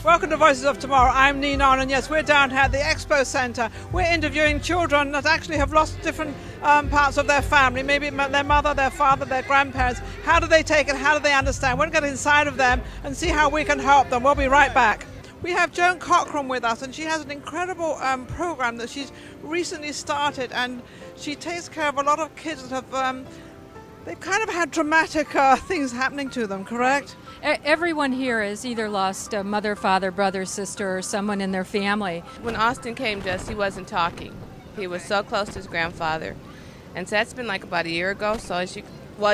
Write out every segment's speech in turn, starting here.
Welcome to Voices of Tomorrow. I'm Ninon, and yes, we're down here at the Expo Centre. We're interviewing children that actually have lost different parts of their family, maybe their mother, their father, their grandparents. How do they take it? How do they understand? We're going to get inside of them and see how we can help them. We'll be right back. We have Joan Cochran with us, and she has an incredible program that she's recently started, and she takes care of a lot of kids that have they've kind of had dramatic things happening to them, correct? Everyone here has either lost a mother, father, brother, sister, or someone in their family. When Austin came to us, he wasn't talking. He was so close to his grandfather. And so that's been like about a year ago, so you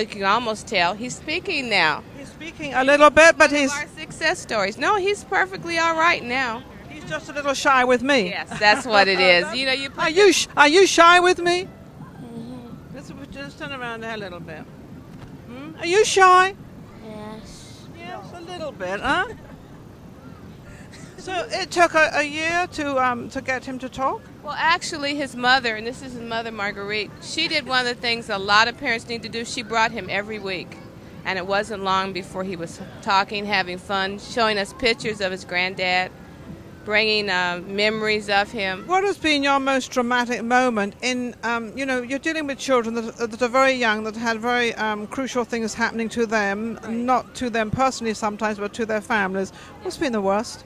can almost tell he's speaking now. He's speaking a little bit, but he's... Our success stories. No, he's perfectly all right now. He's just a little shy with me. Yes, that's what it is. You know, Are you shy with me? Let's turn around there a little bit. Are you shy? Yes. Yes, a little bit, huh? So it took a year to get him to talk? Well, actually, his mother, and this is his mother, Marguerite, she did one of the things a lot of parents need to do. She brought him every week. And it wasn't long before he was talking, having fun, showing us pictures of his granddad, bringing memories of him. What has been your most dramatic moment in, you're dealing with children that are very young, that had very crucial things happening to them, Right. not to them personally sometimes, but to their families. What's been the worst?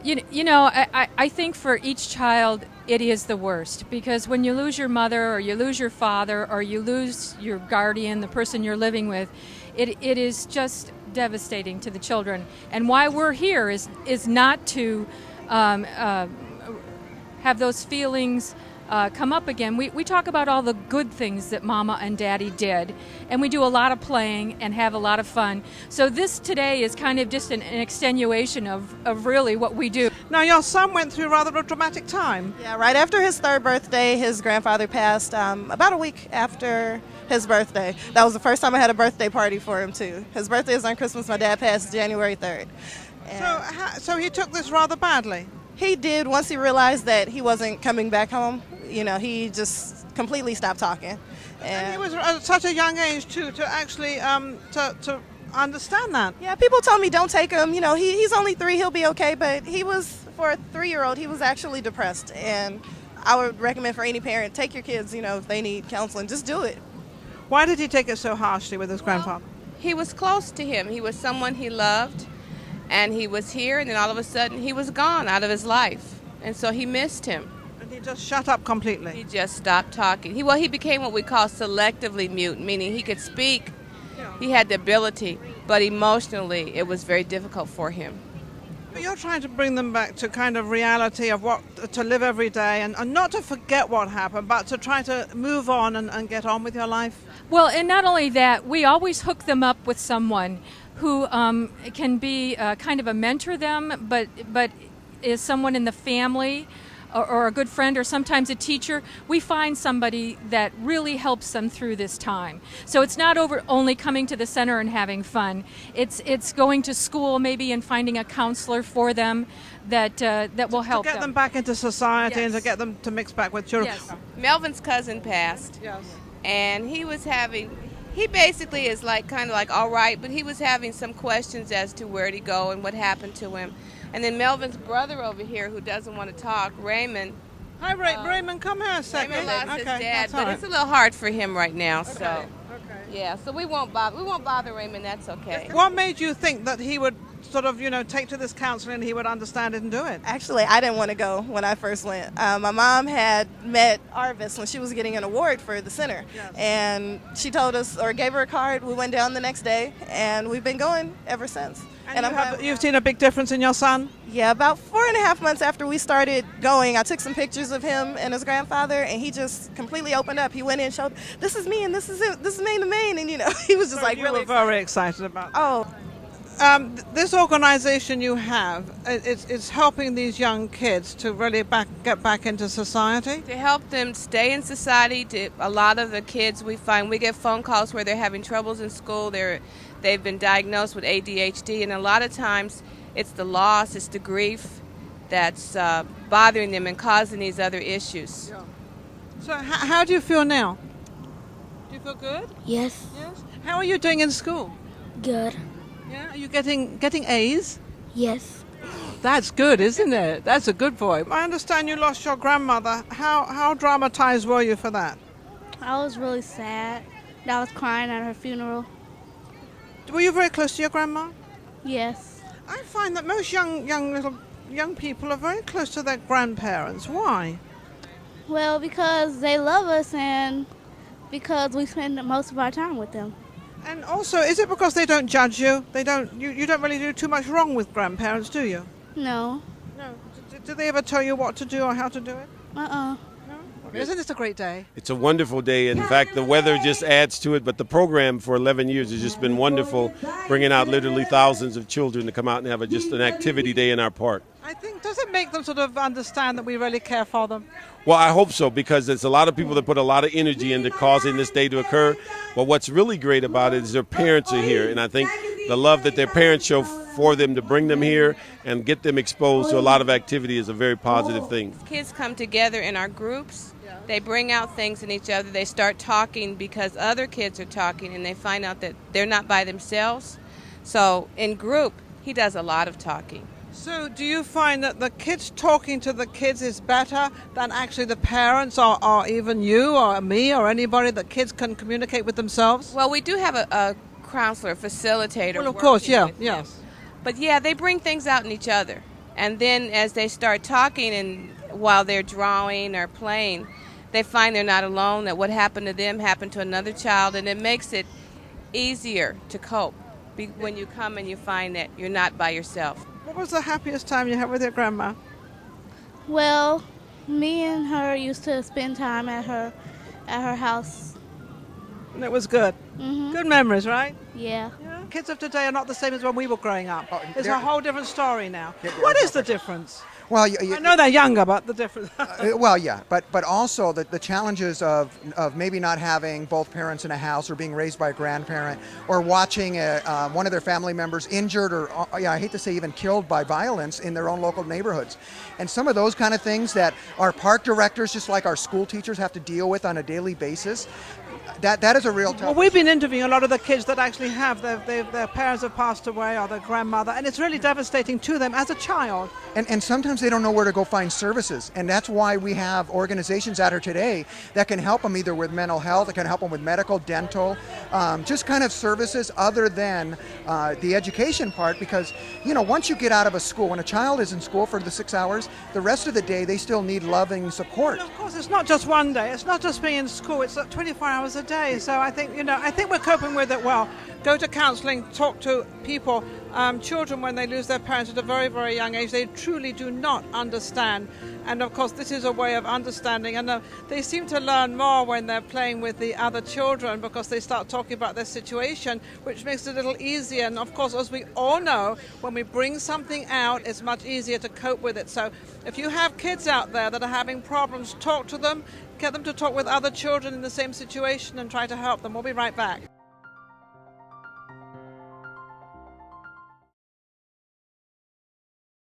I think for each child it is the worst, because when you lose your mother or you lose your father or you lose your guardian, the person you're living with, it is just devastating to the children. And why we're here is not to have those feelings come up again. We talk about all the good things that Mama and Daddy did, and we do a lot of playing and have a lot of fun. So this today is kind of just an extenuation of really what we do. Now, your son went through rather a dramatic time. Yeah, right after his third birthday, his grandfather passed about a week after his birthday. That was the first time I had a birthday party for him, too. His birthday is on Christmas. My dad passed January 3rd. So he took this rather badly? He did. Once he realized that he wasn't coming back home, he just completely stopped talking. And he was at such a young age, too, to actually to understand that. Yeah, people told me don't take him. He's only 3, he'll be okay. But for a 3-year-old, he was actually depressed. And I would recommend for any parent, take your kids, if they need counseling, just do it. Why did he take it so harshly with his grandfather? He was close to him. He was someone he loved, and he was here, and then all of a sudden he was gone out of his life. And so he missed him. And he just shut up completely? He just stopped talking. He became what we call selectively mute, meaning he could speak. Yeah. He had the ability, but emotionally it was very difficult for him. But you're trying to bring them back to kind of reality of what to live every day and not to forget what happened, but to try to move on and get on with your life? Well, and not only that, we always hook them up with someone who can be kind of a mentor them, but is someone in the family or a good friend or sometimes a teacher. We find somebody that really helps them through this time. So it's not only coming to the center and having fun. It's going to school maybe and finding a counselor for them that will help them. To get them back into society. Yes. And to get them to mix back with children. Yes. Melvin's cousin passed. Yes. And he basically is kind of all right, but he was having some questions as to where'd he go and what happened to him. And then Melvin's brother over here, who doesn't want to talk, Raymond. Hi, Raymond, come here a second. Raymond lost his dad, that's all but right. it's a little hard for him right now. Okay. So Okay. yeah, so we won't bother Raymond. That's okay. What made you think that he would sort of, take to this counseling and he would understand it and do it? Actually, I didn't want to go when I first went. My mom had met Arvis when she was getting an award for the center. Yes. And she told us, or gave her a card. We went down the next day, and we've been going ever since. And you've seen a big difference in your son? Yeah, about 4.5 months after we started going, I took some pictures of him and his grandfather, and he just completely opened up. He went in and showed, this is me, and this is it. This is me and the main, and he was just You really were very excited about that. Oh. This organization you have, it's helping these young kids to really get back into society? To help them stay in society, a lot of the kids we get phone calls where they're having troubles in school. They've been diagnosed with ADHD, and a lot of times it's the loss, it's the grief that's bothering them and causing these other issues. Yeah. So how do you feel now? Do you feel good? Yes. Yes. How are you doing in school? Good. Yeah. Are you getting A's? Yes. That's good, isn't it? That's a good boy. I understand you lost your grandmother. How dramatized were you for that? I was really sad. I was crying at her funeral. Were you very close to your grandma? Yes. I find that most young people are very close to their grandparents. Why? Well, because they love us and because we spend most of our time with them. And also, is it because they don't judge you? You don't really do too much wrong with grandparents, do you? No. No. Do they ever tell you what to do or how to do it? Uh-uh. Isn't this a great day? It's a wonderful day. In fact, the weather just adds to it, but the program for 11 years has just been wonderful, bringing out literally thousands of children to come out and have just an activity day in our park. I think, does it make them sort of understand that we really care for them? Well, I hope so, because there's a lot of people that put a lot of energy into causing this day to occur. But what's really great about it is their parents are here, and I think the love that their parents show for them to bring them here and get them exposed to a lot of activity is a very positive thing. Kids come together in our groups. They bring out things in each other. They start talking because other kids are talking, and they find out that they're not by themselves. So in group, he does a lot of talking. So do you find that the kids talking to the kids is better than actually the parents or even you or me or anybody, that kids can communicate with themselves? Well, we do have a counselor, facilitator. Well, of course, working yeah, with them. yes. But yeah, they bring things out in each other. And then as they start talking and while they're drawing or playing, they find they're not alone, that what happened to them happened to another child, and it makes it easier to cope when you come and you find that you're not by yourself. What was the happiest time you had with your grandma? Well, me and her used to spend time at her house. And it was good. Mhm. Good memories, right? Yeah. Kids of today are not the same as when we were growing up. It's a they're- whole different story now. Yeah, What is the difference? Well, I know they're younger, but the difference. well, yeah, but also the challenges of maybe not having both parents in a house, or being raised by a grandparent, or watching one of their family members injured, or I hate to say even killed by violence in their own local neighborhoods, and some of those kind of things that our park directors, just like our school teachers, have to deal with on a daily basis. That is a real tough. Well, we've been interviewing a lot of the kids that actually have their parents have passed away or their grandmother, and it's really devastating to them as a child. And sometimes they don't know where to go find services. And that's why we have organizations out here today that can help them either with mental health, that can help them with medical, dental, just kind of services other than the education part. Because, once you get out of a school, when a child is in school for the 6 hours, the rest of the day they still need loving support. Of course, it's not just one day. It's not just being in school. It's 24 hours a day. So I think, I think we're coping with it well. Go to counseling, talk to people. Children, when they lose their parents at a very, very young age, they truly do not understand. And of course, this is a way of understanding. And they seem to learn more when they're playing with the other children, because they start talking about their situation, which makes it a little easier. And of course, as we all know, when we bring something out, it's much easier to cope with it. So if you have kids out there that are having problems, talk to them, get them to talk with other children in the same situation and try to help them. We'll be right back.